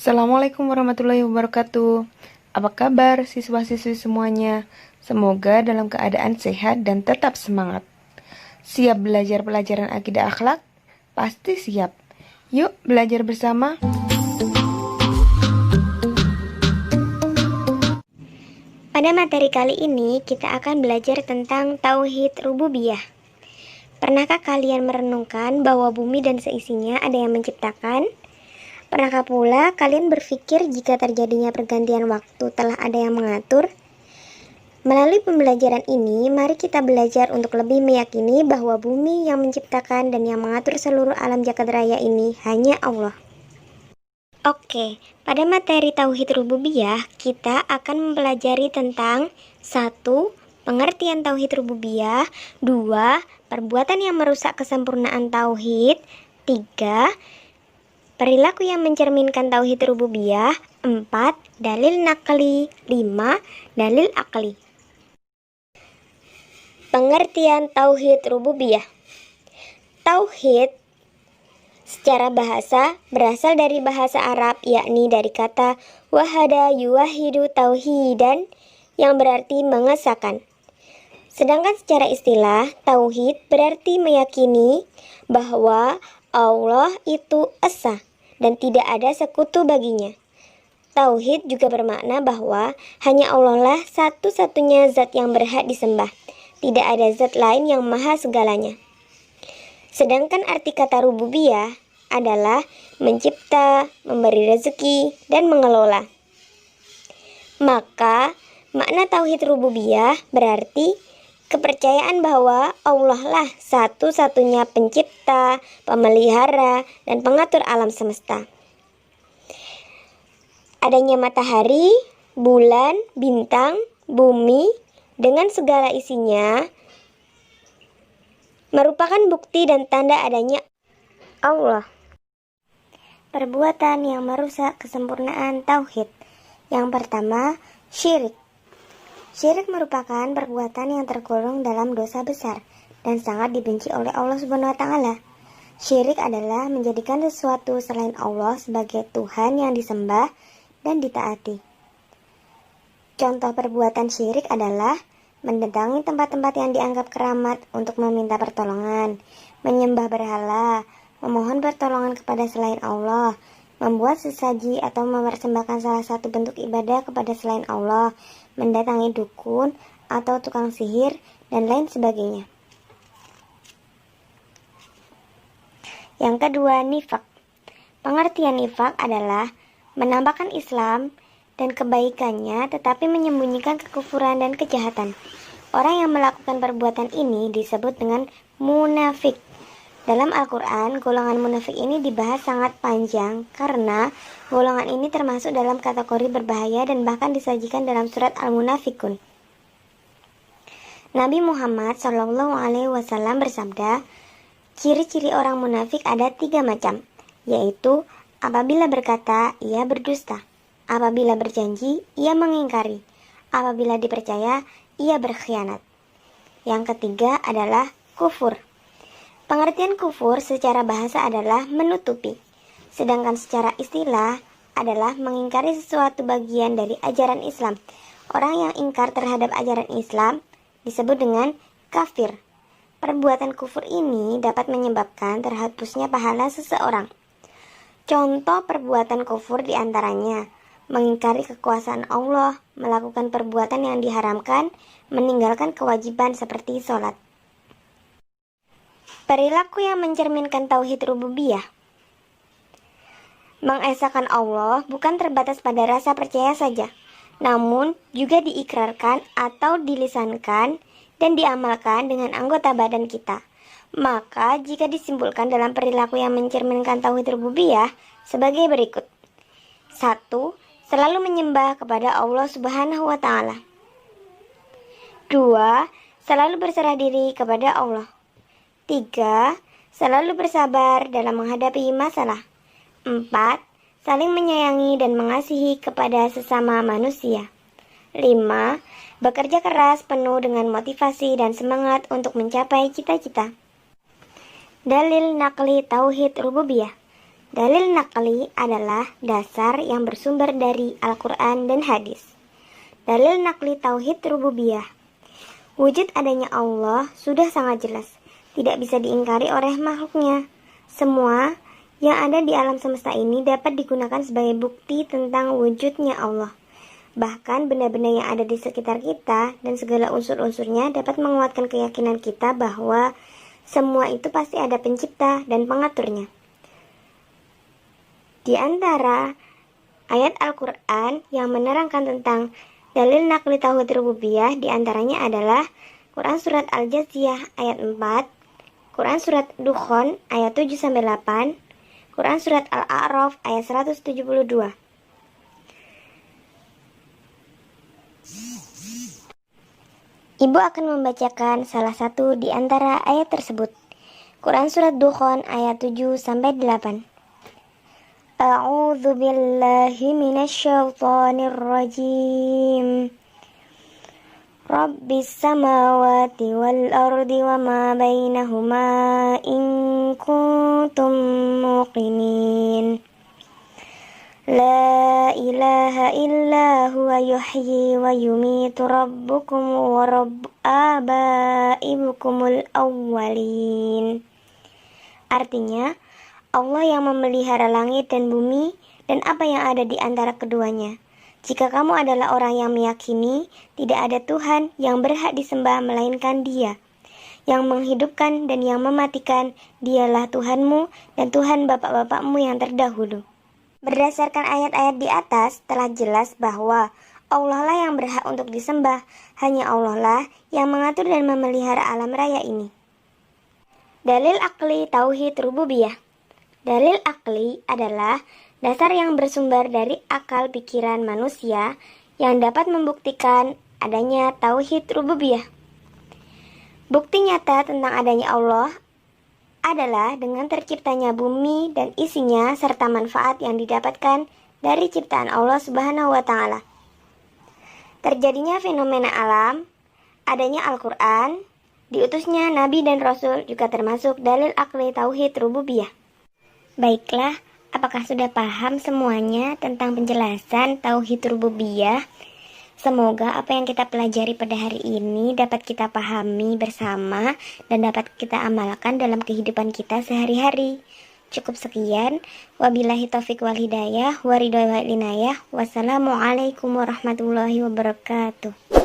Assalamualaikum warahmatullahi wabarakatuh. Apa kabar siswa-siswi semuanya? Semoga dalam keadaan sehat dan tetap semangat. Siap belajar pelajaran akidah akhlak? Pasti siap. Yuk belajar bersama. Pada materi kali ini kita akan belajar tentang tauhid rububiyah. Pernahkah kalian merenungkan bahwa bumi dan seisinya ada yang menciptakan? Pernahkah pula kalian berpikir jika terjadinya pergantian waktu telah ada yang mengatur? Melalui pembelajaran ini, mari kita belajar untuk lebih meyakini bahwa bumi yang menciptakan dan yang mengatur seluruh alam jagat raya ini hanya Allah. Oke, pada materi tauhid rububiyah, kita akan mempelajari tentang 1. Pengertian tauhid rububiyah. 2. Perbuatan yang merusak kesempurnaan tauhid. 3. Perilaku yang mencerminkan tauhid rububiyah. 4. Dalil nakli. 5. Dalil akli. Pengertian tauhid rububiyah. Tauhid secara bahasa berasal dari bahasa Arab, yakni dari kata wahada yuwahidu tauhidan yang berarti mengesahkan. Sedangkan secara istilah, tauhid berarti meyakini bahwa Allah itu esa dan tidak ada sekutu baginya. Tauhid juga bermakna bahwa hanya Allah lah satu-satunya zat yang berhak disembah. Tidak ada zat lain yang maha segalanya. Sedangkan arti kata rububiyah adalah mencipta, memberi rezeki, dan mengelola. Maka, makna tauhid rububiyah berarti kepercayaan bahwa Allah lah satu-satunya pencipta, pemelihara, dan pengatur alam semesta. Adanya matahari, bulan, bintang, bumi, dengan segala isinya merupakan bukti dan tanda adanya Allah. Perbuatan yang merusak kesempurnaan tauhid. Yang pertama, syirik. Syirik merupakan perbuatan yang tergolong dalam dosa besar dan sangat dibenci oleh Allah Subhanahu wa taala. Syirik adalah menjadikan sesuatu selain Allah sebagai Tuhan yang disembah dan ditaati. Contoh perbuatan syirik adalah mendatangi tempat-tempat yang dianggap keramat untuk meminta pertolongan, menyembah berhala, memohon pertolongan kepada selain Allah, membuat sesaji atau mempersembahkan salah satu bentuk ibadah kepada selain Allah, mendatangi dukun atau tukang sihir, dan lain sebagainya. Yang kedua, nifak. Pengertian nifak adalah menampakkan Islam dan kebaikannya tetapi menyembunyikan kekufuran dan kejahatan. Orang yang melakukan perbuatan ini disebut dengan munafik. Dalam Al-Quran, golongan munafik ini dibahas sangat panjang karena golongan ini termasuk dalam kategori berbahaya dan bahkan disajikan dalam surat Al-Munafikun. Nabi Muhammad SAW bersabda, ciri-ciri orang munafik ada 3 macam, yaitu apabila berkata, ia berdusta. Apabila berjanji, ia mengingkari. Apabila dipercaya, ia berkhianat. Yang ketiga adalah kufur. Pengertian kufur secara bahasa adalah menutupi. Sedangkan secara istilah adalah mengingkari sesuatu bagian dari ajaran Islam. Orang yang ingkar terhadap ajaran Islam disebut dengan kafir. Perbuatan kufur ini dapat menyebabkan terhapusnya pahala seseorang. Contoh perbuatan kufur diantaranya mengingkari kekuasaan Allah, melakukan perbuatan yang diharamkan, meninggalkan kewajiban seperti sholat. Perilaku yang mencerminkan tauhid rububiyah. Mengesahkan Allah bukan terbatas pada rasa percaya saja, namun juga diikrarkan atau dilisankan dan diamalkan dengan anggota badan kita. Maka jika disimpulkan dalam perilaku yang mencerminkan tauhid rububiyah sebagai berikut. 1. Selalu menyembah kepada Allah Subhanahu wa taala. 2. Selalu berserah diri kepada Allah. 3. Selalu bersabar dalam menghadapi masalah. 4. Saling menyayangi dan mengasihi kepada sesama manusia. 5. Bekerja keras penuh dengan motivasi dan semangat untuk mencapai cita-cita. Dalil nakli tauhid rububiyah. Dalil naqli adalah dasar yang bersumber dari Al-Quran dan hadis. Dalil naqli tauhid rububiyah. Wujud adanya Allah sudah sangat jelas, tidak bisa diingkari oleh makhluknya. Semua yang ada di alam semesta ini dapat digunakan sebagai bukti tentang wujudnya Allah. Bahkan benda-benda yang ada di sekitar kita dan segala unsur-unsurnya dapat menguatkan keyakinan kita bahwa semua itu pasti ada pencipta dan pengaturnya. Di antara ayat Al-Quran yang menerangkan tentang dalil naqli tauhid rububiyah di antaranya adalah Quran Surat Al-Jathiyah ayat 4, Quran Surat Dukhan ayat 7-8, Quran Surat Al-A'raf ayat 172. Ibu akan membacakan salah satu di antara ayat tersebut. Quran Surat Dukhan ayat 7-8. A'udzu billahi minasyaitonir rajim. Rabbis samawati wal ardi wa ma bainahuma in kuntum muqinin. La ilaha illa huwa yuhyi wa yumitu rabbukum wa rabb abaikumul awwalin. Artinya, Allah yang memelihara langit dan bumi dan apa yang ada di antara keduanya. Jika kamu adalah orang yang meyakini tidak ada Tuhan yang berhak disembah melainkan Dia, yang menghidupkan dan yang mematikan, Dialah Tuhanmu dan Tuhan bapak-bapakmu yang terdahulu. Berdasarkan ayat-ayat di atas telah jelas bahwa Allah lah yang berhak untuk disembah, hanya Allah lah yang mengatur dan memelihara alam raya ini. Dalil akli tauhid rububiyah. Dalil akli adalah dasar yang bersumber dari akal pikiran manusia yang dapat membuktikan adanya tauhid rububiyah. Bukti nyata tentang adanya Allah adalah dengan terciptanya bumi dan isinya serta manfaat yang didapatkan dari ciptaan Allah Subhanahu wa Ta'ala. Terjadinya fenomena alam, adanya Al-Quran, diutusnya Nabi dan Rasul juga termasuk dalil akli tauhid rububiyah. Baiklah, apakah sudah paham semuanya tentang penjelasan tauhid rububiyah? Semoga apa yang kita pelajari pada hari ini dapat kita pahami bersama dan dapat kita amalkan dalam kehidupan kita sehari-hari. Cukup sekian. Wabillahi taufiq wal hidayah, waridho wal inayah. Wassalamualaikum warahmatullahi wabarakatuh.